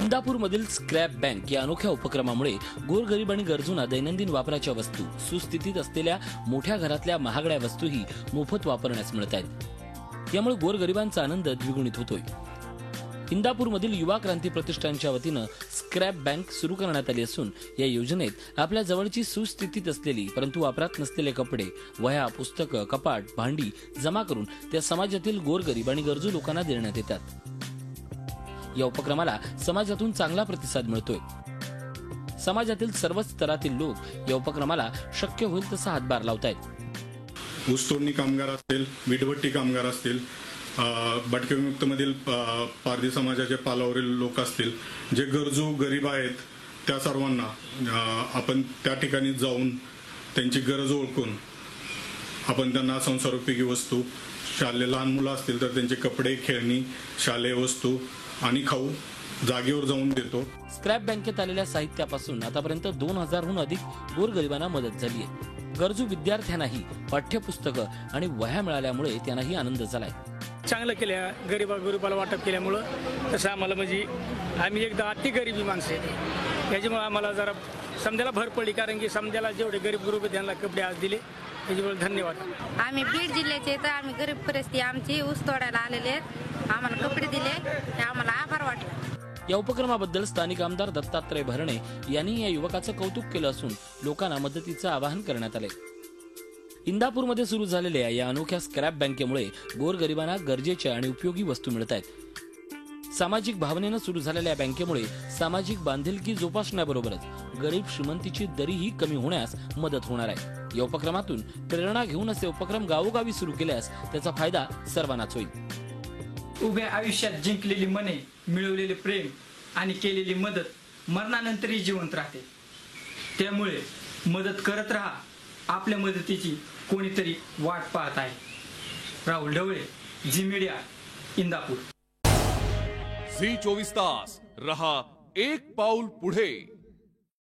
इंदापूरमधील scrap bank या अनोख्या उपक्रमामुळे गोरगरीब आणि गरजूंना दैनंदिन वापराच्या वस्तू, सुस्थितीत असलेल्या मोठ्या घरातल्या महागड्या वस्तूही मोफत वापरण्यास मिळत आहेत। यामुळे गोरगरिबांचा आनंद द्विगुणित होतोय। इंदापूरमधील युवा क्रांती प्रतिष्ठानच्या वतीनं स्क्रॅप बँक सुरू करण्यात आली असून या योजनेत आपल्या जवळची सुस्थितीत असलेली परंतु वापरात नसलेले कपडे, वह्या, पुस्तकं, कपाट, भांडी जमा करून त्या समाजातील गोरगरीब आणि गरजू लोकांना देण्यात येतात। या उपक्रमाला समाजातून चांगला प्रतिसाद मिळतोय। समाजातील सर्वच स्तरातील लोक या उपक्रमाला शक्य होईल तसा हातभार लावतायत। ऊसतोडणी कामगार असतील, वीटभट्टी कामगार असतील, भटके विमुक्तमधील पारधी समाजाचे पालावरील लोक असतील, जे गरजू गरीब आहेत त्या सर्वांना आपण त्या ठिकाणी जाऊन त्यांची गरज ओळखून आपण त्यांना संसारोपयोगी वस्तू, शालेय लहान मुलं असतील तर त्यांचे कपडे, खेळणी, शालेय वस्तू आणि खाऊ जागेवर जाऊन देतो। स्क्रॅप बँकेत आलेल्या साहित्यापासून आतापर्यंत 2000हून अधिक गोरगरिबांना मदत झाली आहे। गरजू विद्यार्थ्यांनाही पाठ्यपुस्तकं आणि वह्या मिळाल्यामुळे त्यांनाही आनंद झालाय। चांगलं केलं, गरीबाला वाटप केल्यामुळं तसं आम्हाला म्हणजे आम्ही एकदा अति गरिबी माणसं आहे, त्याच्यामुळे आम्हाला जरा समजायला भर पडली, कारण की समजायला जेवढे गरीब त्यांना कपडे आज दिले त्याच्यामुळे धन्यवाद। आम्ही बीड जिल्ह्याचे तर आम्ही गरीब परिस्थिती आमची ऊस तोडायला आलेले आहेत, आम्हाला कपडे दिले, आम्हाला आभार वाटलं। या उपक्रमाबद्दल स्थानिक आमदार दत्तात्रय भरणे यांनी या युवकाचं कौतुक केलं असून लोकांना मदतीचं आवाहन करण्यात आले। इंदापूरमध्ये सुरू झालेल्या या अनोख्या स्क्रॅप बँकेमुळे गोरगरिबांना गरजेच्या आणि उपयोगी वस्तू मिळत आहेत। सामाजिक भावनेनं सुरू झालेल्या या बँकेमुळे सामाजिक बांधिलकी जोपासण्याबरोबरच गरीब श्रीमंतीची दरीही कमी होण्यास मदत होणार आहे। या उपक्रमातून प्रेरणा घेऊन असे उपक्रम गावोगावी सुरू केल्यास त्याचा फायदा सर्वांनाच होईल। उभ्या आयुष्यात जिंकलेली मने, मिळवलेले प्रेम आणि केलेली मदत मरणानंतरही जिवंत राहते। त्यामुळे मदत करत राहा, आपल्या मदतीची कोणीतरी वाट पाहत आहे। राहुल ढवळे, झी मीडिया, इंदापूर। झी 24 तास रहा एक पाऊल पुढे।